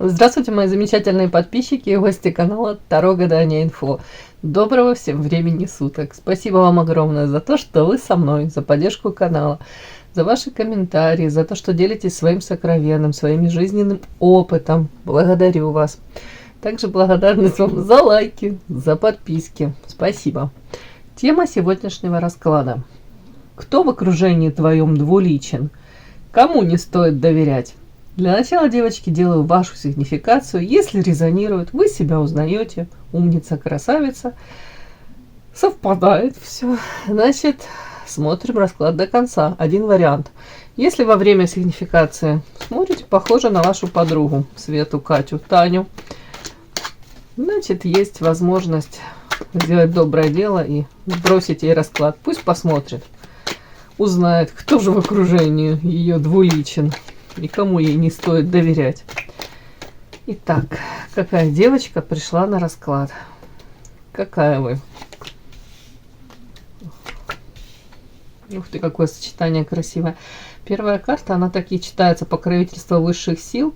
Здравствуйте, мои замечательные подписчики и гости канала Таро Гадание Инфо. Доброго всем времени суток. Спасибо вам огромное за то, что вы со мной, за поддержку канала, за ваши комментарии, за то, что делитесь своим сокровенным, своим жизненным опытом. Благодарю вас. Также благодарность вам за лайки, за подписки. Спасибо. Тема сегодняшнего расклада. Кто в окружении твоем двуличен? Кому не стоит доверять? Для начала, девочки, делаю вашу сигнификацию. Если резонирует, вы себя узнаете. Умница, красавица. Совпадает все. Значит, смотрим расклад до конца. Один вариант. Если во время сигнификации смотрите, похоже на вашу подругу Свету, Катю, Таню, значит, есть возможность сделать доброе дело и сбросить ей расклад. Пусть посмотрит, узнает, кто же в окружении ее двуличен и кому ей не стоит доверять. Итак, какая девочка пришла на расклад? Какая вы? Ух ты, какое сочетание красивое. Первая карта, она так и читается: покровительство высших сил.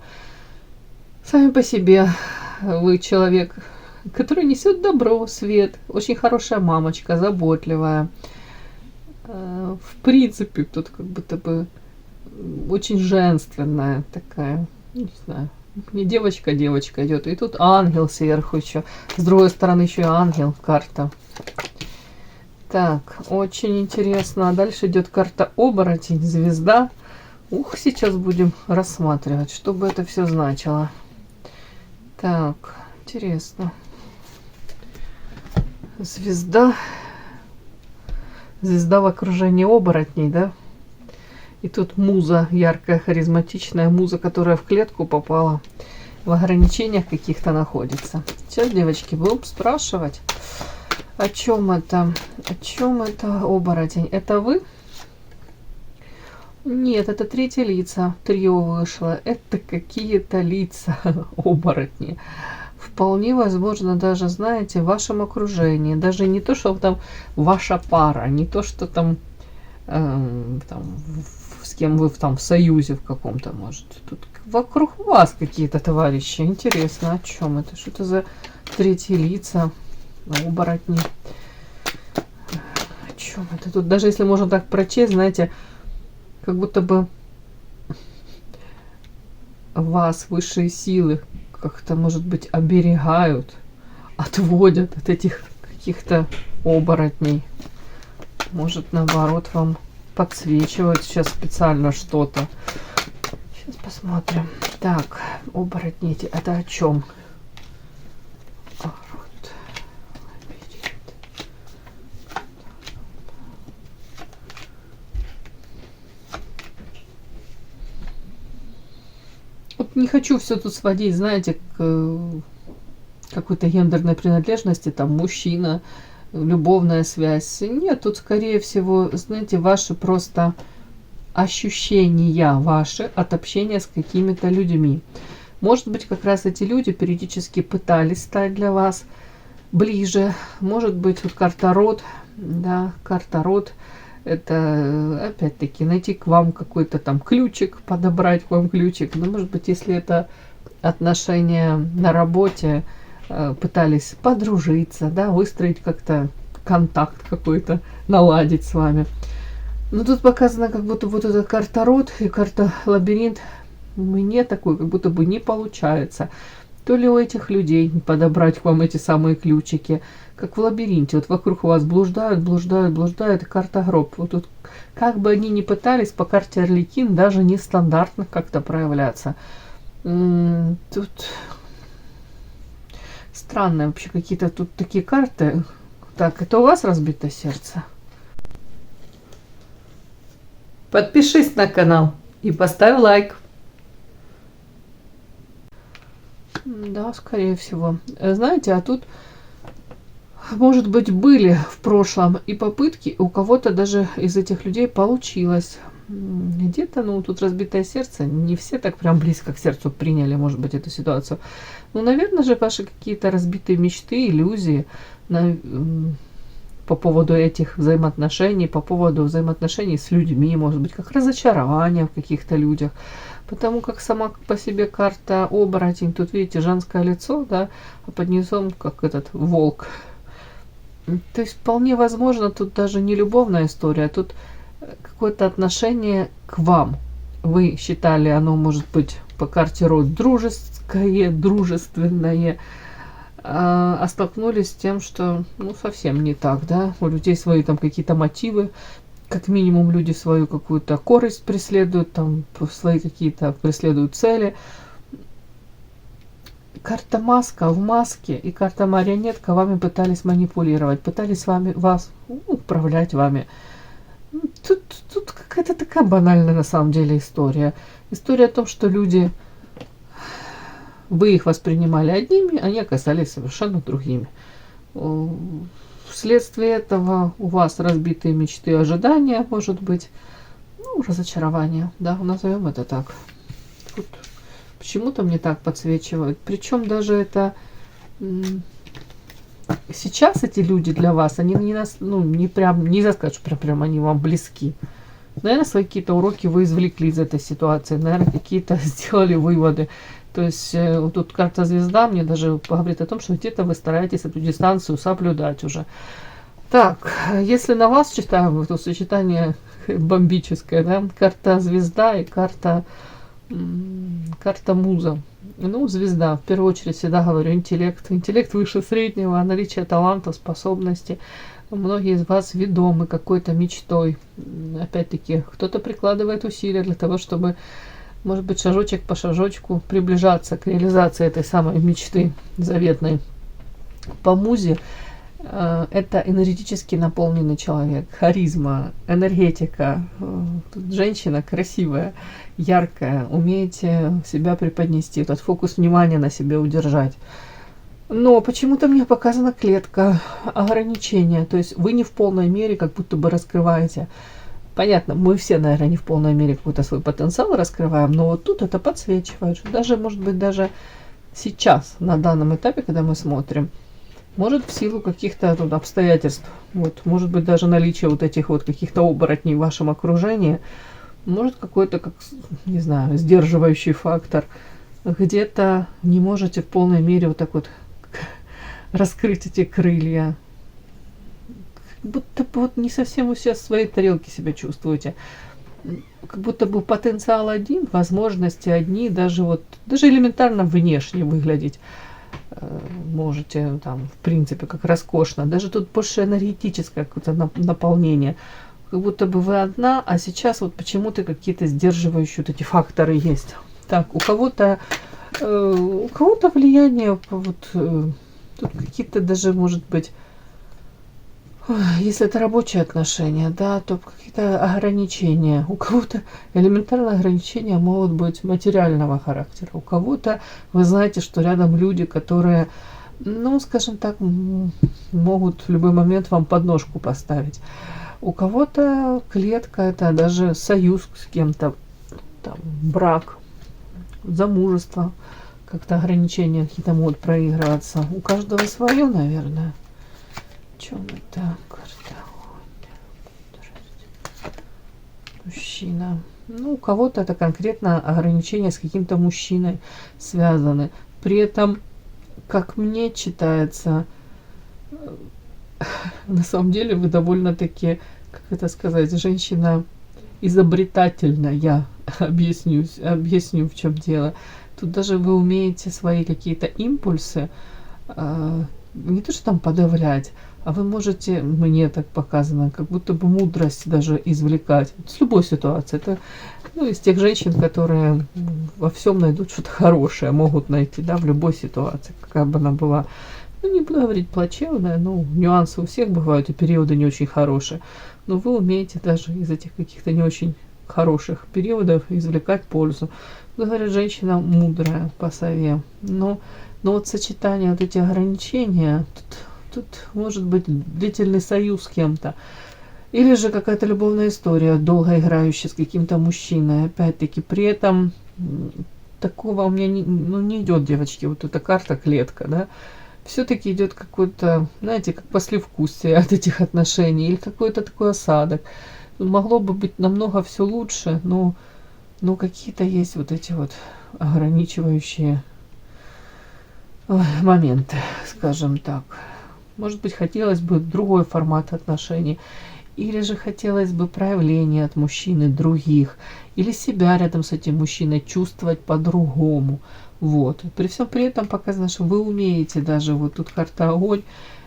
Сами по себе вы человек, который несет добро, свет. Очень хорошая мамочка, заботливая. В принципе, тут как будто бы очень женственная такая, не знаю, не девочка идет. И тут ангел сверху еще. С другой стороны еще и ангел, карта. Так, очень интересно. А дальше идет карта оборотень, звезда. Ух, сейчас будем рассматривать, что бы это все значило. Так, интересно. Звезда. Звезда в окружении оборотней, да? И тут муза, яркая, харизматичная муза, которая в клетку попала, в ограничениях каких-то находится. Сейчас, девочки, будем спрашивать, о чем это оборотень. Это вы? Нет, это третьи лица. Трио вышло. Это какие-то лица оборотни. Вполне возможно, даже, знаете, в вашем окружении. Даже не то, что там ваша пара, не то, что там, с кем вы там в союзе в каком-то, может. Тут вокруг вас какие-то товарищи. Интересно, о чем это? Что это за третьи лица, оборотни? О чем это? Тут даже если можно так прочесть, знаете, как будто бы вас высшие силы как-то, может быть, оберегают, отводят от этих каких-то оборотней. Может, наоборот, вам подсвечивают сейчас специально что-то. Сейчас посмотрим. Так, оборотни эти, это о чем? Вот не хочу все тут сводить, знаете, к какой-то гендерной принадлежности, там мужчина, любовная связь. Нет, тут скорее всего, знаете, ваши просто ощущения ваши от общения с какими-то людьми. Может быть, как раз эти люди периодически пытались стать для вас ближе. Может быть, вот карта род, да, карта род. Это, опять-таки, найти к вам какой-то там ключик, подобрать к вам ключик. Но, может быть, если это отношения на работе, пытались подружиться, да, выстроить как-то контакт какой-то, наладить с вами. Но тут показано, как будто вот эта карта род и карта лабиринт. Мне такой, как будто бы не получается. То ли у этих людей подобрать к вам эти самые ключики, как в лабиринте. Вот вокруг вас блуждают, и карта гроб. Вот тут, как бы они ни пытались, по карте Арлекин даже нестандартно как-то проявляться. Тут странные вообще какие-то тут такие карты. Так, это у вас разбито сердце? Подпишись на канал и поставь лайк. Да, скорее всего. Знаете, а тут, может быть, были в прошлом и попытки, у кого-то даже из этих людей получилось. Где-то, ну, тут разбитое сердце, не все так прям близко к сердцу приняли, может быть, эту ситуацию. Ну, наверное же, ваши какие-то разбитые мечты, иллюзии по поводу этих взаимоотношений, по поводу взаимоотношений с людьми, может быть, как разочарование в каких-то людях. Потому как сама по себе карта оборотень, тут видите женское лицо, да, а под низом как этот волк. То есть вполне возможно, тут даже не любовная история, тут какое-то отношение к вам. Вы считали, оно может быть по карте род дружеское, дружественное, а столкнулись с тем, что ну совсем не так, да, у людей свои там какие-то мотивы, как минимум люди свою какую-то корысть преследуют, там свои какие-то преследуют цели. Карта маска в маске и карта марионетка вами пытались манипулировать, пытались вас управлять вами. Тут какая-то такая банальная на самом деле история. История о том, что люди, вы их воспринимали одними, они оказались совершенно другими. Вследствие этого у вас разбитые мечты, ожидания, может быть, ну, разочарование, да, назовем это так. Тут почему-то мне так подсвечивают. Причем даже это сейчас эти люди для вас, они не нас, ну, не прям, нельзя сказать, что прям они вам близки. Наверное, свои какие-то уроки вы извлекли из этой ситуации, наверное, какие-то сделали выводы. То есть вот тут карта звезда мне даже говорит о том, что где-то вы стараетесь эту дистанцию соблюдать уже. Так, если на вас читаем, то сочетание бомбическое, да, карта звезда и карта муза. Ну, звезда, в первую очередь всегда говорю, интеллект выше среднего, наличие талантов, способностей. Многие из вас ведомы какой-то мечтой. Опять-таки, кто-то прикладывает усилия для того, чтобы, может быть, шажочек по шажочку приближаться к реализации этой самой мечты заветной. По музе это энергетически наполненный человек, харизма, энергетика. Женщина красивая, яркая, умеете себя преподнести, этот фокус внимания на себе удержать. Но почему-то мне показана клетка, ограничения. То есть вы не в полной мере как будто бы раскрываете. Понятно, мы все, наверное, не в полной мере какой-то свой потенциал раскрываем, но вот тут это подсвечивает, что даже, может быть, даже сейчас, на данном этапе, когда мы смотрим, может в силу каких-то тут обстоятельств, вот, может быть даже наличие вот этих вот каких-то оборотней в вашем окружении, может какой-то, как, не знаю, сдерживающий фактор, где-то не можете в полной мере вот так вот раскрыть эти крылья, как будто бы вот не совсем вы сейчас в своей тарелке себя чувствуете, как будто бы потенциал один, возможности одни, даже вот, даже элементарно внешне выглядеть можете там, в принципе, как роскошно. Даже тут больше энергетическое какое-то наполнение. Как будто бы вы одна, а сейчас вот почему-то какие-то сдерживающие вот эти факторы есть. Так, у кого-то влияние, вот, тут какие-то даже, может быть, если это рабочие отношения, да, то какие-то ограничения. У кого-то элементарные ограничения могут быть материального характера. У кого-то, вы знаете, что рядом люди, которые, ну, скажем так, могут в любой момент вам подножку поставить. У кого-то клетка, это даже союз с кем-то, там, брак, замужество, как-то ограничения какие-то могут проигрываться. У каждого свое, наверное. Чем это карта? Мужчина. Ну, у кого-то это конкретно ограничения с каким-то мужчиной связаны. При этом, как мне читается, на самом деле вы довольно-таки, как это сказать, женщина изобретательная. Объясню, в чем дело. Тут даже вы умеете свои какие-то импульсы не то что там подавлять, а вы можете, мне так показано, как будто бы мудрость даже извлекать с любой ситуации. Это, ну, из тех женщин, которые во всем найдут что-то хорошее, могут найти, да, в любой ситуации, какая бы она была. Ну, не буду говорить плачевная, ну, нюансы у всех бывают, и периоды не очень хорошие. Но вы умеете даже из этих каких-то не очень хороших периодов извлекать пользу. Говорят, женщина мудрая по сове. Но вот сочетание вот этих ограничений, тут может быть длительный союз с кем-то. Или же какая-то любовная история, долго играющая с каким-то мужчиной. Опять-таки, при этом такого у меня не идет, девочки, вот эта карта клетка, да. Все-таки идет какой-то, знаете, как послевкусие от этих отношений, или какой-то такой осадок. Могло бы быть намного все лучше, но Но какие-то есть вот эти вот ограничивающие моменты, скажем так. Может быть, хотелось бы другой формат отношений, или же хотелось бы проявления от мужчины других, или себя рядом с этим мужчиной чувствовать по-другому. Вот. При всем при этом показано, что вы умеете даже, вот тут карта огонь,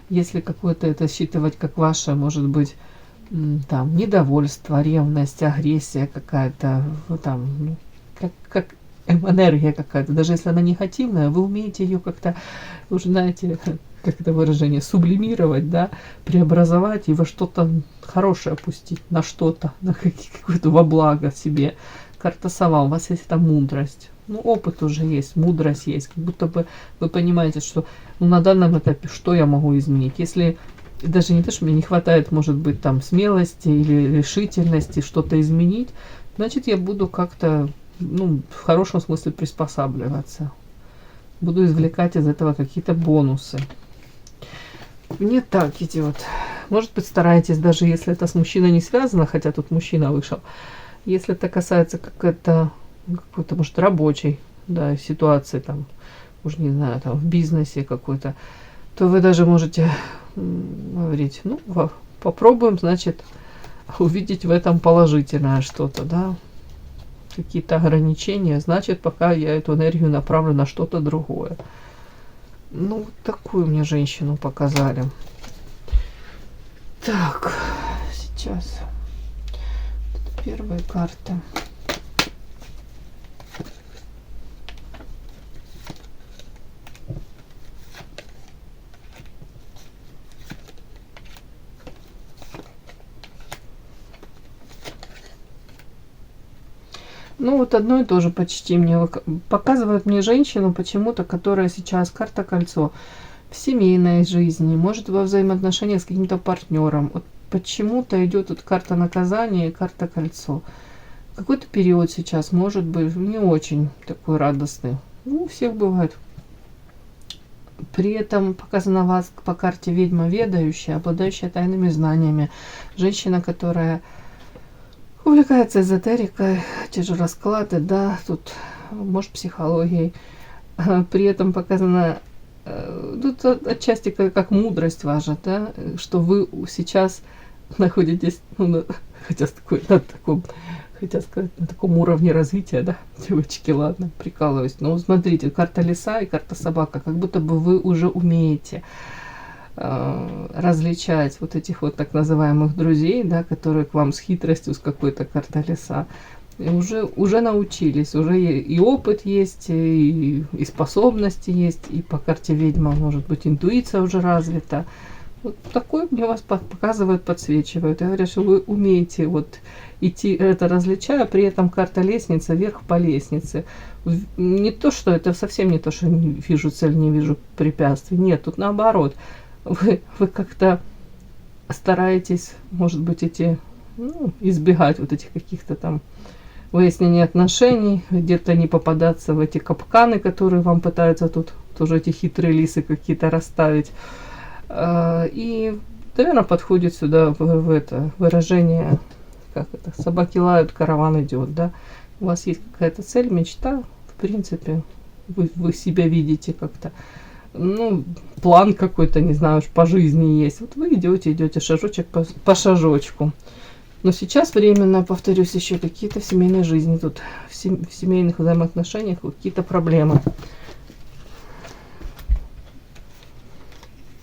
если какое-то это считывать как ваше, может быть, там, недовольство, ревность, агрессия какая-то, там, ну, как энергия какая-то, даже если она негативная, вы умеете ее как-то, уже знаете, как это выражение, сублимировать, да, преобразовать и во что-то хорошее опустить, на что-то, на какое-то во благо себе. Карта сова, у вас есть эта мудрость. Ну, опыт уже есть, мудрость есть. Как будто бы вы понимаете, что на данном этапе что я могу изменить. Если даже не то, что мне не хватает, может быть, там смелости или решительности что-то изменить, значит, я буду как-то, ну, в хорошем смысле приспосабливаться. Буду извлекать из этого какие-то бонусы. Не так идет. Может быть, старайтесь, даже если это с мужчиной не связано, хотя тут мужчина вышел, если это касается какой-то, может, рабочей, да, ситуации, там, уж не знаю, там, в бизнесе какой-то, то вы даже можете говорить, ну, попробуем, значит, увидеть в этом положительное что-то, да, какие-то ограничения, значит, пока я эту энергию направлю на что-то другое. Ну, вот такую мне женщину показали. Так, сейчас. Это первая карта. Ну, вот одно и то же почти мне показывает мне женщину почему-то, которая сейчас карта кольцо в семейной жизни, может во взаимоотношениях с каким-то партнером. Вот почему-то идет тут карта наказания и карта кольцо. Какой-то период сейчас может быть не очень такой радостный. Ну, у всех бывает. При этом показана вас по карте ведьма ведающая, обладающая тайными знаниями. Женщина, которая увлекается эзотерикой, те же расклады, да, тут, может, психологией. При этом показано, тут отчасти как мудрость ваша, да, что вы сейчас находитесь, ну, хотя сказать, на таком уровне развития, да, девочки, ладно, прикалываюсь. Но смотрите, карта лиса и карта собака, как будто бы вы уже умеете различать вот этих вот так называемых друзей, да, которые к вам с хитростью, с какой-то карта лиса, и уже научились, уже и опыт есть, и способности есть, и по карте ведьма, может быть, интуиция уже развита. Вот такое мне вас показывают, подсвечивают. Я говорю, что вы умеете вот идти, это различая, при этом карта лестница, вверх по лестнице. Не то, что это совсем не то, что не вижу цель, не вижу препятствий. Нет, тут наоборот. Вы как-то стараетесь, может быть, избегать вот этих каких-то там выяснений отношений, где-то не попадаться в эти капканы, которые вам пытаются тут тоже эти хитрые лисы какие-то расставить. И, наверное, подходит сюда в это выражение, как это, собаки лают, караван идет, да. У вас есть какая-то цель, мечта, в принципе, вы себя видите как-то. Ну, план какой-то, не знаю, уж по жизни есть. Вот вы идете шажочек по шажочку. Но сейчас временно, повторюсь, еще какие-то в семейной жизни тут, в семейных взаимоотношениях какие-то проблемы.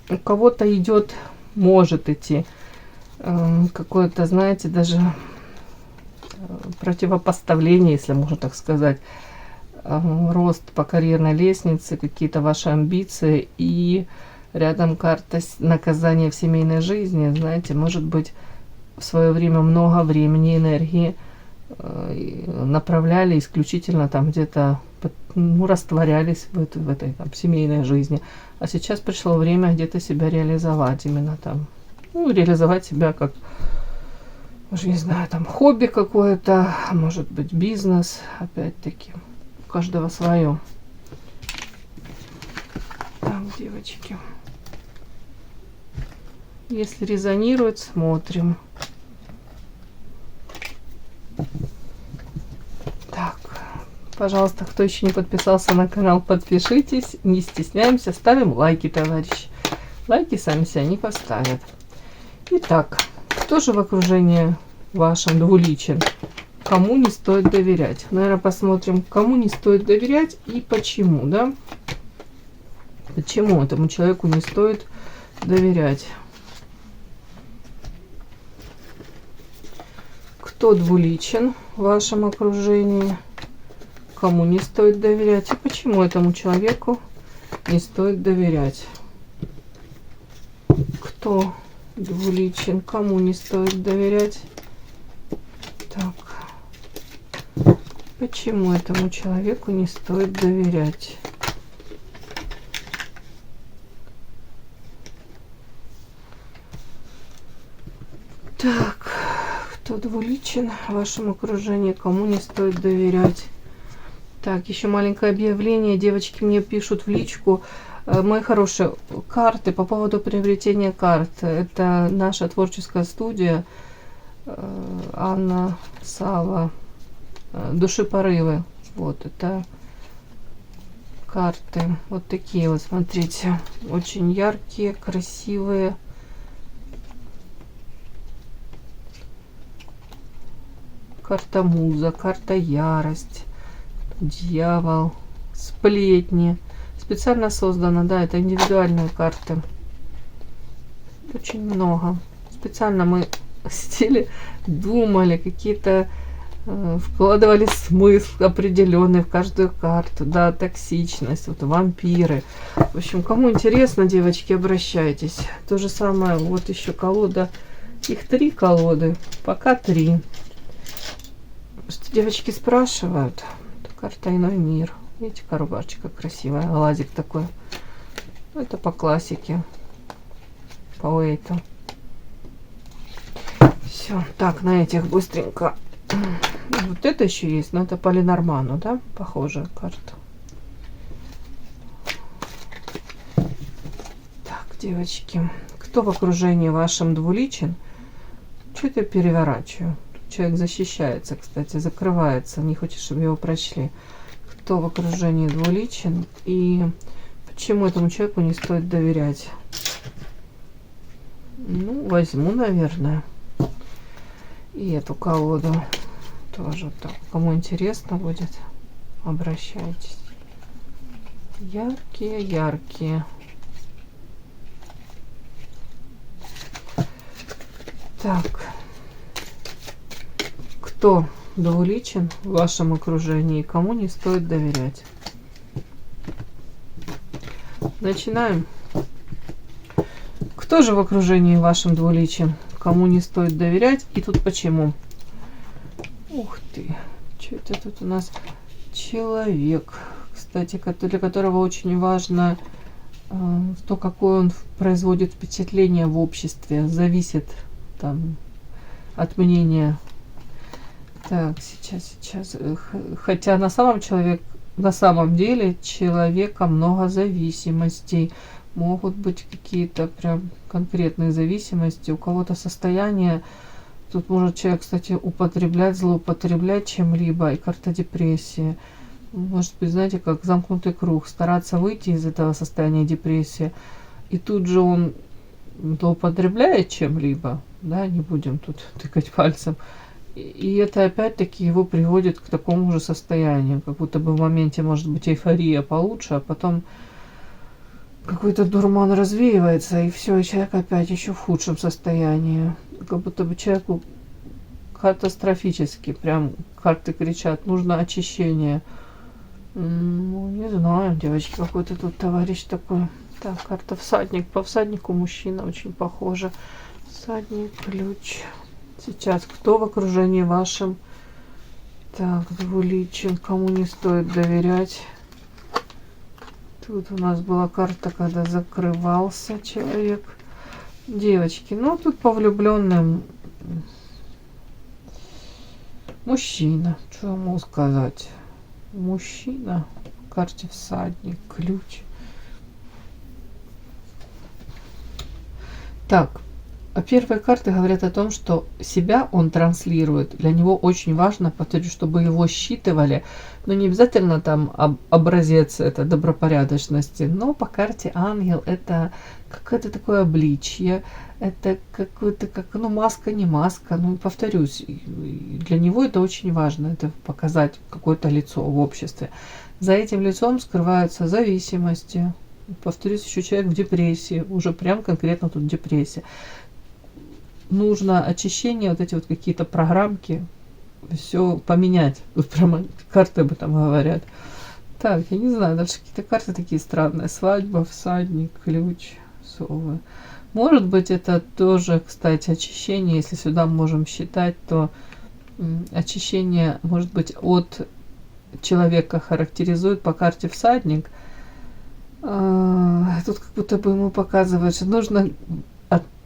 У кого-то идет, может идти какое-то, знаете, даже противопоставление, если можно так сказать, рост по карьерной лестнице, какие-то ваши амбиции, и рядом карта наказания в семейной жизни, знаете, может быть, в свое время много времени и энергии направляли исключительно там где-то, ну, растворялись в этой там семейной жизни, а сейчас пришло время где-то себя реализовать, именно там, ну, реализовать себя как, уже не знаю, там хобби какое-то, может быть, бизнес, опять-таки. У каждого свое. Так, девочки. Если резонирует, смотрим. Так. Пожалуйста, кто еще не подписался на канал, подпишитесь. Не стесняемся, ставим лайки, товарищи. Лайки сами себя не поставят. Итак, кто же в окружении вашем двуличен? Кому не стоит доверять? Наверное, посмотрим, кому не стоит доверять и почему, да? Почему этому человеку не стоит доверять? Кто двуличен в вашем окружении? Кому не стоит доверять и почему этому человеку не стоит доверять? Кто двуличен, кому не стоит доверять? Так. Почему этому человеку не стоит доверять? Так. Кто двуличен в вашем окружении, кому не стоит доверять? Так, еще маленькое объявление. Девочки мне пишут в личку. Мои хорошие, карты по поводу приобретения карт. Это наша творческая студия Анна Сава. Души порывы. Вот это карты. Вот такие вот, смотрите. Очень яркие, красивые. Карта муза, карта ярость. Дьявол, сплетни. Специально создано, да, это индивидуальные карты. Очень много. Специально мы сидели, думали, какие-то вкладывали смысл определенный в каждую карту. Да, токсичность, вот вампиры. В общем, кому интересно, девочки, обращайтесь. То же самое, вот еще колода. Их 3 колоды, пока 3. Что девочки спрашивают. Карта «Иной мир». Видите, коробочка красивая, глазик такой. Это по классике, по Уэйту. Все, так, на этих быстренько. Вот это еще есть, но это по Ленорману, да, похожая карта. Так, девочки, кто в окружении вашем двуличен? Что-то я переворачиваю. Человек защищается, кстати, закрывается, не хочет, чтобы его прочли. Кто в окружении двуличен и почему этому человеку не стоит доверять? Ну, возьму, наверное, и эту колоду тоже. Так, кому интересно будет, обращайтесь. Яркие, яркие. Так. Кто двуличен в вашем окружении, кому не стоит доверять? Начинаем. Кто же в окружении вашем двуличен, кому не стоит доверять и тут почему? Ух ты, что это тут у нас? Человек, кстати, для которого очень важно то, какое он производит впечатление в обществе, зависит там от мнения. Так, сейчас. Хотя на самом деле человека много зависимостей. Могут быть какие-то прям конкретные зависимости. У кого-то состояние. Тут может человек, кстати, злоупотреблять чем-либо. И карта депрессии. Может быть, знаете, как замкнутый круг. Стараться выйти из этого состояния депрессии. И тут же он злоупотребляет чем-либо. Да, не будем тут тыкать пальцем. И это опять-таки его приводит к такому же состоянию. Как будто бы в моменте может быть эйфория получше, а потом какой-то дурман развеивается, и все, и человек опять еще в худшем состоянии. Как будто бы человеку катастрофически, прям карты кричат, нужно очищение. Ну, не знаю, девочки, какой-то тут товарищ такой. Так, карта всадник. По всаднику мужчина очень похоже. Всадник, ключ. Сейчас, кто в окружении вашем? Так, двуличен, кому не стоит доверять? Тут у нас была карта, когда закрывался человек. Девочки, ну тут по влюбленным мужчина. Что я могу сказать? Мужчина. В карте всадник, ключ. Так. А первые карты говорят о том, что себя он транслирует. Для него очень важно, повторюсь, чтобы его считывали. Но не обязательно там образец это добропорядочности. Но по карте ангел это какое-то такое обличье. Это какое-то, как, ну, маска, не маска. Ну, повторюсь, для него это очень важно. Это показать какое-то лицо в обществе. За этим лицом скрываются зависимости. Повторюсь, еще человек в депрессии. Уже прям конкретно тут депрессия. Нужно очищение, вот эти вот какие-то программки, все поменять. Вот прямо карты об этом говорят. Так, я не знаю, дальше какие-то карты такие странные. Свадьба, всадник, ключ, совы. Может быть, это тоже, кстати, очищение. Если сюда можем считать, то очищение, может быть, от человека характеризует по карте всадник. Тут как будто бы ему показывают, что нужно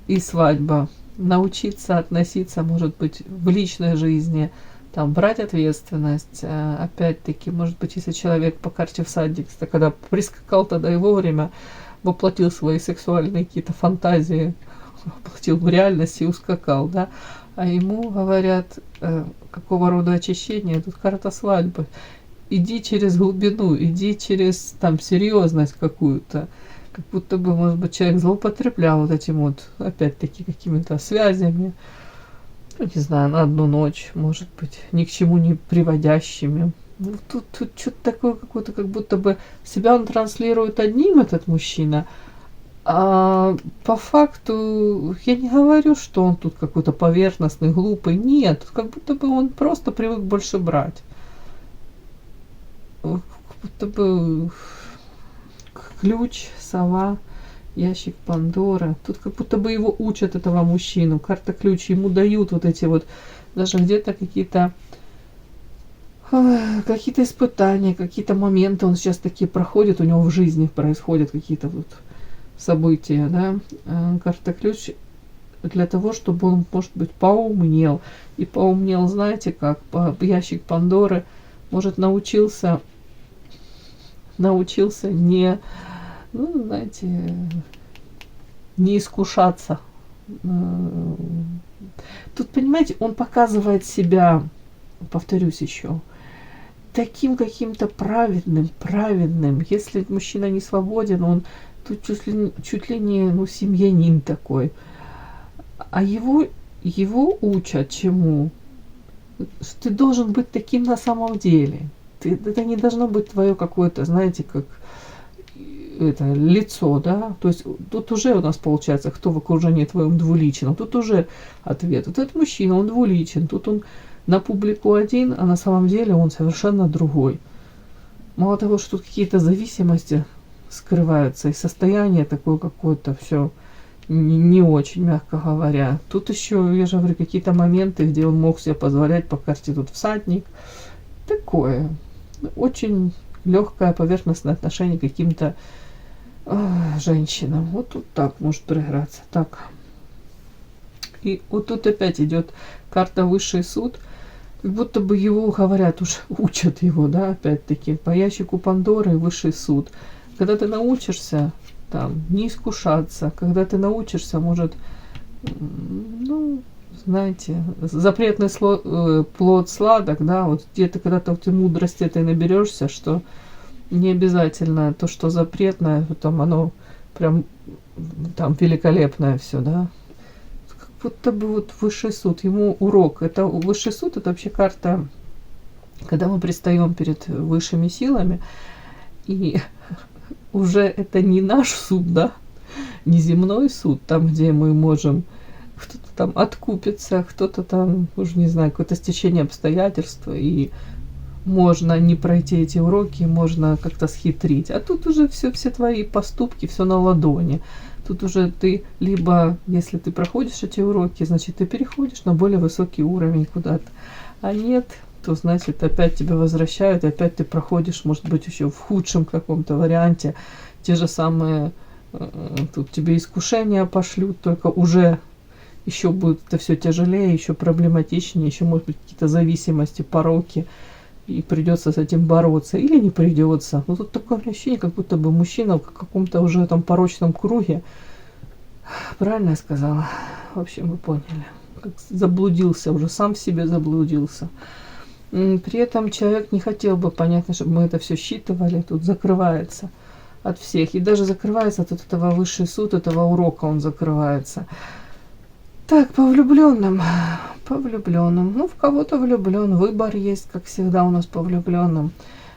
и свадьба. Научиться относиться, может быть, в личной жизни, там, брать ответственность. Опять-таки, может быть, если человек по карте всадник, когда прискакал тогда и вовремя, воплотил свои сексуальные какие-то фантазии, воплотил в реальность и ускакал, да, а ему говорят, какого рода очищение, тут карта свадьбы. Иди через глубину, иди через там серьезность какую-то. Как будто бы, может быть, человек злоупотреблял вот этим вот, опять-таки, какими-то связями, ну, не знаю, на одну ночь, может быть, ни к чему не приводящими. Ну, тут что-то такое какое-то, как будто бы себя он транслирует одним, этот мужчина, а по факту я не говорю, что он тут какой-то поверхностный, глупый. Нет, тут как будто бы он просто привык больше брать. Как будто бы ключ, сова, ящик Пандоры. Тут как будто бы его учат, этого мужчину. Карта ключ, ему дают вот эти вот, даже где-то какие-то испытания, какие-то моменты он сейчас такие проходит, у него в жизни происходят какие-то вот события, да. Карта ключ для того, чтобы он, может быть, поумнел. И поумнел, знаете как, ящик Пандоры, может, научился не, ну, знаете, не искушаться. Тут, понимаете, он показывает себя, повторюсь еще, таким каким-то праведным. Если мужчина не свободен, он тут чуть ли не, ну, семьянин такой. А его учат чему? Что ты должен быть таким на самом деле. Это не должно быть твое какое-то, знаете, как это лицо, да. То есть тут уже у нас получается, кто в окружении твоем двуличном. Тут уже ответ. Вот этот мужчина, он двуличен. Тут он на публику один, а на самом деле он совершенно другой. Мало того, что тут какие-то зависимости скрываются, и состояние такое какое-то все не очень, мягко говоря. Тут еще, я же говорю, какие-то моменты, где он мог себе позволять, по карте тут всадник. Такое. Очень легкое поверхностное отношение к каким-то женщинам. Вот тут так может проиграться. Так. И вот тут опять идет карта Высший суд. Как будто бы его, говорят, уж учат его, да, опять-таки. По ящику Пандоры Высший суд. Когда ты научишься там не искушаться, когда ты научишься, может, ну, знаете, запретный плод сладок, да, вот где-то когда-то ты мудрости этой наберешься, что не обязательно то, что запретное, там оно прям там великолепное все, да. Как будто бы вот Высший суд, ему урок. Это Высший суд, это вообще карта, когда мы предстаем перед высшими силами, и уже это не наш суд, да, не земной суд, там, где мы можем кто-то там откупиться, кто-то там, уже не знаю, какое-то стечение обстоятельств, и можно не пройти эти уроки, можно как-то схитрить. А тут уже все твои поступки, все на ладони. Тут уже ты либо, если ты проходишь эти уроки, значит, ты переходишь на более высокий уровень куда-то. А нет, то, значит, опять тебя возвращают, и опять ты проходишь, может быть, еще в худшем каком-то варианте. Те же самые, тут тебе искушения пошлют, только уже еще будет это все тяжелее, еще проблематичнее, еще, может быть, какие-то зависимости, пороки, и придется с этим бороться, или не придется. Но тут такое ощущение, как будто бы мужчина в каком-то уже там порочном круге, Правильно я сказала? В общем, вы поняли. Как заблудился, уже сам в себе заблудился. При этом человек не хотел бы, понятно, чтобы мы это все считывали, тут закрывается от всех. И даже закрывается от этого высший суд, этого урока он закрывается. Так, по влюбленным. По влюбленным. Ну, в кого-то влюблен. Выбор есть, как всегда у нас по влюбленным.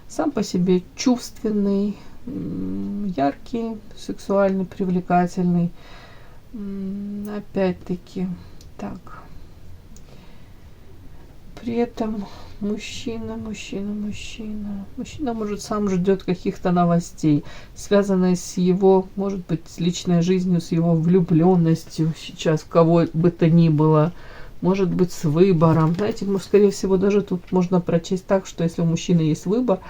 Сам по себе чувственный, яркий, сексуальный, привлекательный. Опять-таки, так. При этом мужчина. Мужчина, может, сам ждет каких-то новостей, связанных с его, может быть, с личной жизнью, с его влюбленностью сейчас, в кого бы то ни было, может быть, с выбором. Знаете, скорее всего, даже тут можно прочесть так, что если у мужчины есть выбор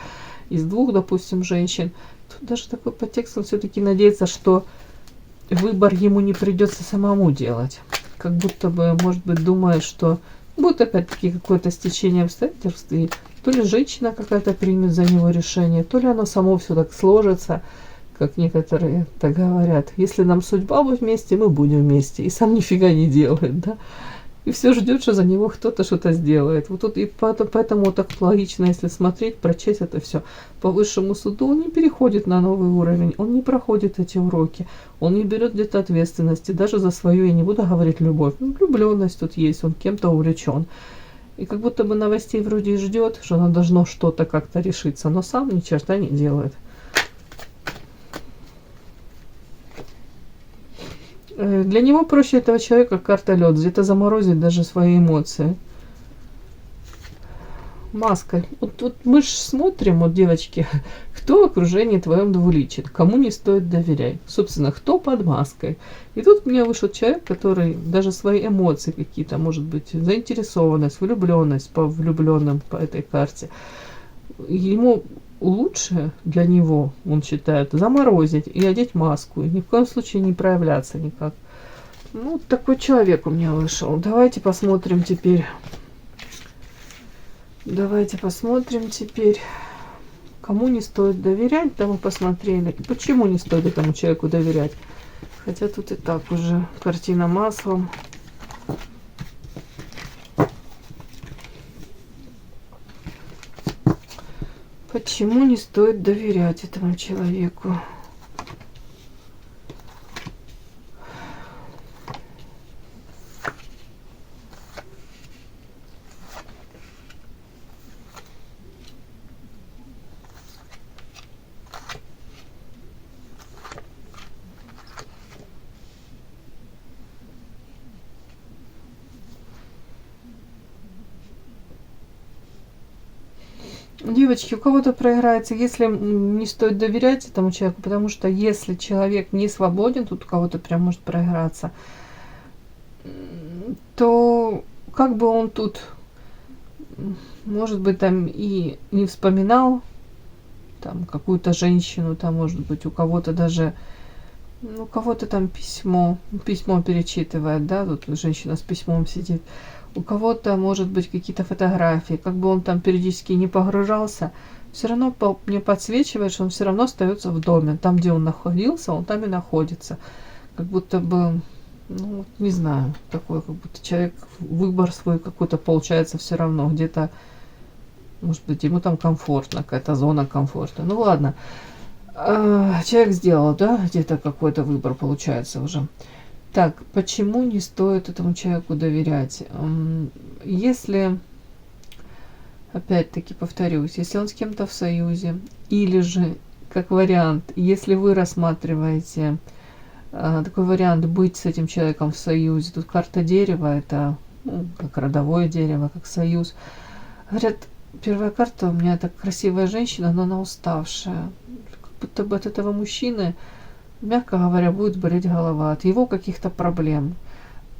из двух, допустим, женщин, то даже такой подтекст, он все-таки надеется, что выбор ему не придется самому делать. Как будто бы, может быть, думает, что будет опять-таки какое-то стечение обстоятельств, и то ли женщина какая-то примет за него решение, то ли оно само все так сложится, как некоторые так говорят. Если нам судьба будет вместе, мы будем вместе. И сам нифига не делает, да? И все ждет, что за него кто-то что-то сделает. Вот тут и поэтому так логично, если смотреть, прочесть это все. По высшему суду он не переходит на новый уровень, он не проходит эти уроки, он не берет где-то ответственности, даже за свою, я не буду говорить любовь, влюбленность тут есть, он кем-то увлечен. И как будто бы новостей вроде и ждет, что оно должно что-то как-то решиться, но сам ни черта не делает. Для него проще этого человека карта лед, где-то заморозить даже свои эмоции. Маска. Вот мы же смотрим, вот девочки, кто в окружении твоем двуличен, кому не стоит доверять. Собственно, кто под маской. И тут мне вышел человек, который даже свои эмоции какие-то, может быть, заинтересованность, влюбленность по влюбленным по этой карте. Ему лучше для него, он считает, заморозить и одеть маску, и ни в коем случае не проявляться никак. Ну, такой человек у меня вышел. Давайте посмотрим теперь. Кому не стоит доверять, там мы посмотрели. И почему не стоит этому человеку доверять. Хотя тут и так уже картина маслом. Почему не стоит доверять этому человеку? Девочки, у кого-то проиграется, если не стоит доверять этому человеку, потому что если человек не свободен, тут у кого-то прям может проиграться, то как бы он тут, может быть, там и не вспоминал там какую-то женщину, там, может быть, у кого-то даже, у кого-то там письмо перечитывает, да, тут женщина с письмом сидит. У кого-то, может быть, какие-то фотографии. Как бы он там периодически не погружался, все равно мне подсвечивает, что он все равно остается в доме. Там, где он находился, он там и находится. Как будто бы, ну, не знаю, такой, как будто человек выбор свой какой-то получается все равно. Где-то, может быть, ему там комфортно, какая-то зона комфорта. Ну, ладно. Человек сделал, да, где-то какой-то выбор получается уже. Так, почему не стоит этому человеку доверять? Если, опять-таки повторюсь, если он с кем-то в союзе, или же, как вариант, если вы рассматриваете такой вариант быть с этим человеком в союзе, тут карта дерева, это как родовое дерево, как союз. Говорят, первая карта у меня так красивая женщина, но она уставшая. Как будто бы от этого мужчины, мягко говоря, будет болеть голова от его каких-то проблем.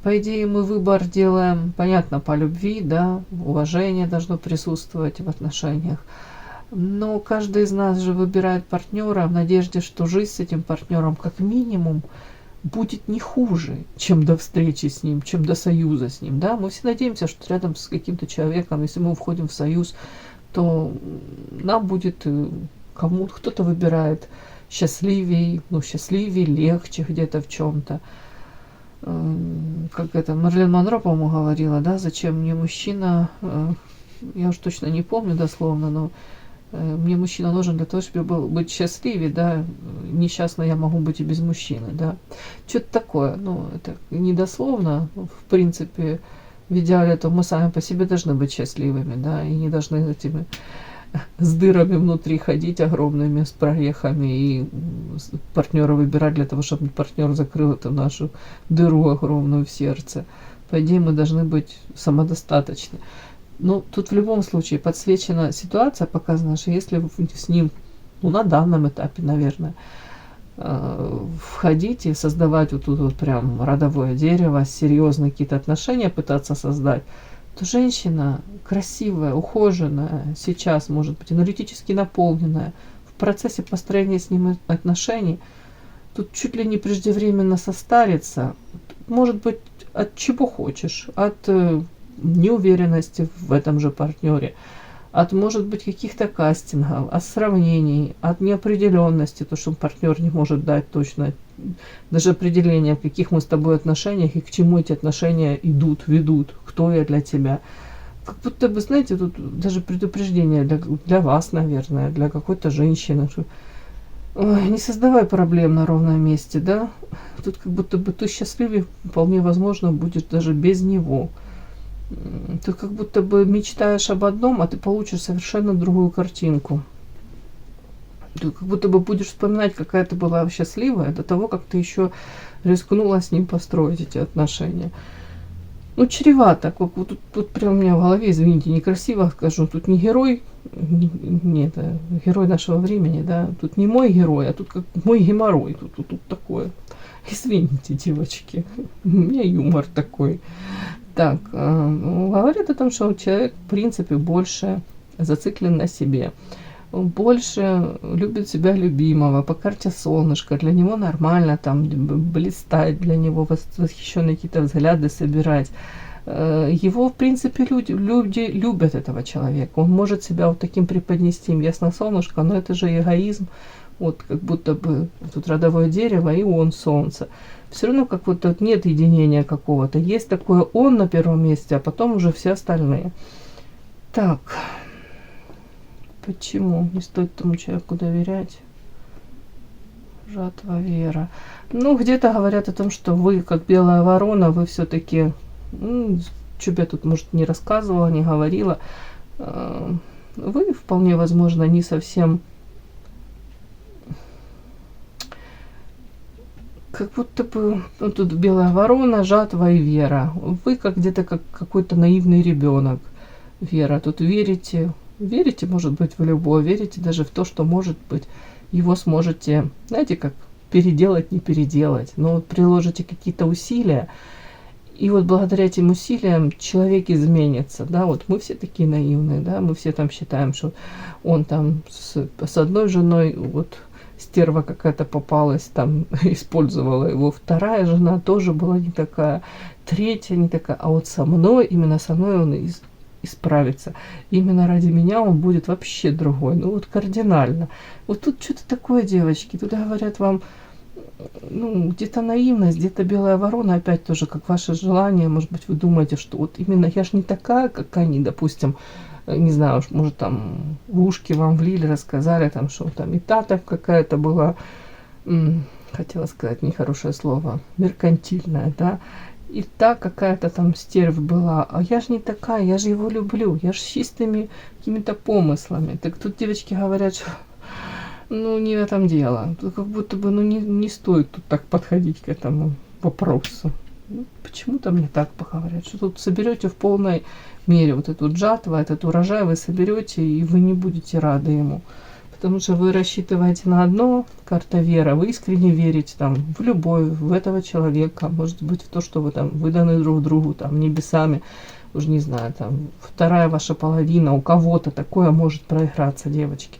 По идее, мы выбор делаем, понятно, по любви, да, уважение должно присутствовать в отношениях. Но каждый из нас же выбирает партнера в надежде, что жизнь с этим партнером как минимум будет не хуже, чем до встречи с ним, чем до союза с ним. Да? Мы все надеемся, что рядом с каким-то человеком, если мы входим в союз, то нам будет кому-то, кто-то выбирает счастливее, легче где-то в чем-то. как это, Марлен Монро, по-моему, говорила, да, зачем мне мужчина, я уж точно не помню дословно, но мне мужчина нужен для того, чтобы быть счастливее, да, несчастна я могу быть и без мужчины, да. Что-то такое, ну, это не дословно, в принципе, в идеале, то мы сами по себе должны быть счастливыми, да, и не должны этими с дырами внутри ходить огромными, с прорехами, и партнера выбирать для того, чтобы партнер закрыл эту нашу дыру огромную в сердце. По идее, мы должны быть самодостаточны. Но тут в любом случае подсвечена ситуация, показана, что если вы с ним, ну, на данном этапе, наверное, входить и создавать вот тут вот прям родовое дерево, серьезные какие-то отношения пытаться создать, то женщина красивая, ухоженная, сейчас, может быть, энергетически наполненная, в процессе построения с ним отношений, тут чуть ли не преждевременно состарится, может быть, от чего хочешь, от неуверенности в этом же партнере, от, может быть, каких-то кастингов, от сравнений, от неопределенности, то, что партнер не может дать точно даже определение, в каких мы с тобой отношениях и к чему эти отношения идут, ведут, кто я для тебя. Как будто бы, знаете, тут даже предупреждение для вас, наверное, для какой-то женщины. Что, ой, не создавай проблем на ровном месте, да? Тут как будто бы ты счастливее, вполне возможно, будешь даже без него. Ты как будто бы мечтаешь об одном, а ты получишь совершенно другую картинку. Ты как будто бы будешь вспоминать, какая ты была счастливая до того, как ты еще рискнула с ним построить эти отношения. Ну, чревато. Как вот тут прям у меня в голове, извините, некрасиво скажу, тут не герой, не это, герой нашего времени, да, тут не мой герой, а тут как мой геморрой, тут такое. Извините, девочки, у меня юмор такой. Так, говорит о том, что человек, в принципе, больше зациклен на себе, больше любит себя любимого, по карте солнышко, для него нормально там блистать, для него восхищенные какие-то взгляды собирать. Его, в принципе, люди любят этого человека, он может себя вот таким преподнести, им ясно солнышко, но это же эгоизм, вот как будто бы тут родовое дерево и он солнце. Все равно как вот тут нет единения какого-то. Есть такое он на первом месте, а потом уже все остальные. Так. Почему не стоит тому человеку доверять? Жатва Вера. Ну, где-то говорят о том, что вы, как белая ворона, вы все-таки, что бы я тут, может, не рассказывала, не говорила, вы, вполне возможно, не совсем... Как будто бы, ну, тут белая ворона, жатва и вера. Вы как где-то как какой-то наивный ребенок, Вера. Тут верите, может быть, в любовь, верите даже в то, что, может быть, его сможете, знаете, как переделать, не переделать. Но вот приложите какие-то усилия, и вот благодаря этим усилиям человек изменится, да, вот мы все такие наивные, да, мы все там считаем, что он там с одной женой, вот, стерва какая-то попалась, там, использовала его. Вторая жена тоже была не такая, третья не такая, а вот со мной, именно со мной он исправится. Именно ради меня он будет вообще другой, ну вот кардинально. Вот тут что-то такое, девочки, тут говорят вам, ну, где-то наивность, где-то белая ворона, опять тоже, как ваше желание, может быть, вы думаете, что вот именно я ж не такая, как они, допустим, не знаю, может, там в ушки вам влили, рассказали, там, что там и та там какая-то была, хотела сказать нехорошее слово, меркантильная, да, и та какая-то там стервь была, а я же не такая, я же его люблю, я же с чистыми какими-то помыслами. Так тут девочки говорят, что, ну, не в этом дело, тут как будто бы, ну, не стоит тут так подходить к этому вопросу. Ну, почему-то мне так поговорят, что тут соберете в полной мере вот эту жатву, этот урожай вы соберете, и вы не будете рады ему. Потому что вы рассчитываете на одно, карта вера, вы искренне верите там в любовь, в этого человека, может быть, в то, что вы там выданы друг другу, там, небесами, уже не знаю, там, вторая ваша половина, у кого-то такое может проиграться, девочки.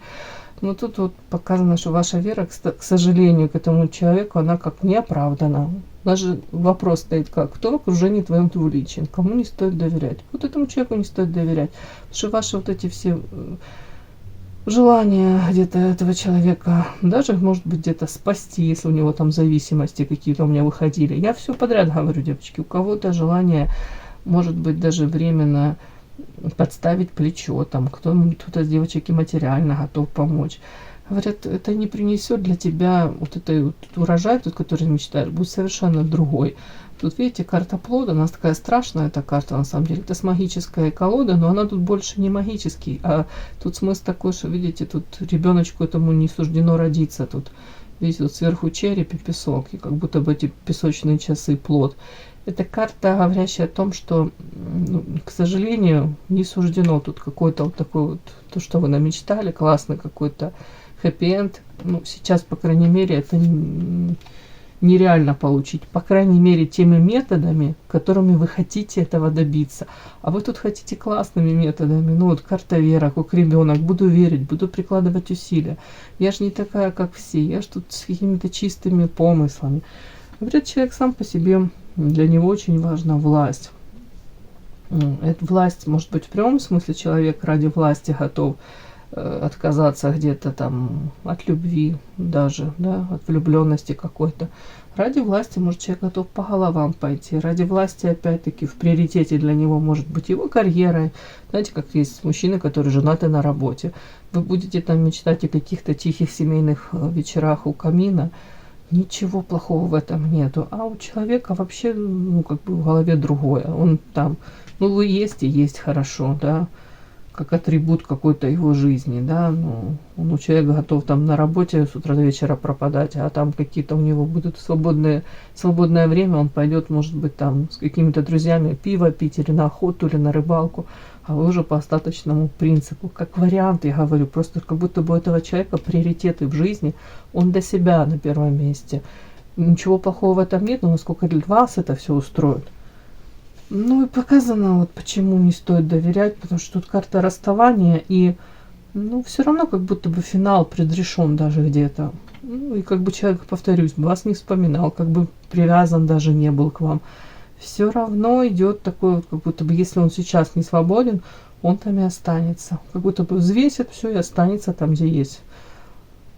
Но тут вот показано, что ваша вера, к сожалению, к этому человеку, она как не оправдана. Даже вопрос стоит как, кто в окружении твоем двуличен, кому не стоит доверять. Вот этому человеку не стоит доверять. Потому что ваши вот эти все желание где-то этого человека, даже, может быть, где-то спасти, если у него там зависимости какие-то у меня выходили. Я все подряд говорю, девочки, у кого-то желание, может быть, даже временно подставить плечо, там, кто-то из девочек и материально готов помочь. Говорят, это не принесет для тебя вот этой вот урожай, тот, который мечтаешь, будет совершенно другой. Тут, видите, карта плода, она такая страшная, эта карта, на самом деле. Это с магической колоды, но она тут больше не магический, а тут смысл такой, что, видите, тут ребеночку этому не суждено родиться. Тут, видите, тут сверху череп и песок, и как будто бы эти песочные часы плод. Это карта, говорящая о том, что, ну, к сожалению, не суждено тут какой-то вот такой вот, то, что вы намечтали, классный какой-то хэппи-энд. Ну, сейчас, по крайней мере, это нереально получить, по крайней мере, теми методами, которыми вы хотите этого добиться. А вы тут хотите классными методами. Ну вот карта вера, как ребенок. Буду верить, буду прикладывать усилия. Я же не такая, как все. Я же тут с какими-то чистыми помыслами. Говорят, человек сам по себе, для него очень важна власть. Эта власть, может быть, в прямом смысле человек ради власти готов отказаться где-то там от любви даже, да, от влюбленности какой-то. Ради власти, может, человек готов по головам пойти. Ради власти, опять-таки, в приоритете для него может быть его карьера. Знаете, как есть мужчины, которые женаты на работе. Вы будете там мечтать о каких-то тихих семейных вечерах у камина. Ничего плохого в этом нету. А у человека вообще, ну, как бы в голове другое. Он там, ну, вы есть и есть хорошо, да, как атрибут какой-то его жизни, да, ну, он у человека готов там на работе с утра до вечера пропадать, а там какие-то у него будут свободное время, он пойдет, может быть, там с какими-то друзьями пиво пить или на охоту, или на рыбалку, а вы уже по остаточному принципу. Как вариант, я говорю, просто как будто бы у этого человека приоритеты в жизни, он для себя на первом месте. Ничего плохого в этом нет, но насколько для вас это все устроит. Ну и показано, вот почему не стоит доверять, потому что тут карта расставания, и ну, все равно как будто бы финал предрешен даже где-то. Ну и как бы человек, повторюсь, вас не вспоминал, как бы привязан даже не был к вам. Все равно идет такой вот, как будто бы, если он сейчас не свободен, он там и останется. Как будто бы взвесит все и останется там, где есть.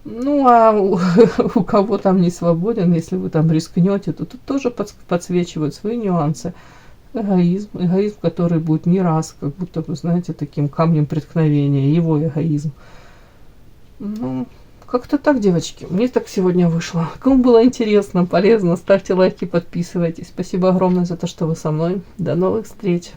Ну, а у кого там не свободен, если вы там рискнете, то тут тоже подсвечивают свои нюансы. Эгоизм, который будет не раз, как будто бы, знаете, таким камнем преткновения, его эгоизм. Ну, как-то так, девочки. Мне так сегодня вышло. Кому было интересно, полезно, ставьте лайки, подписывайтесь. Спасибо огромное за то, что вы со мной. До новых встреч.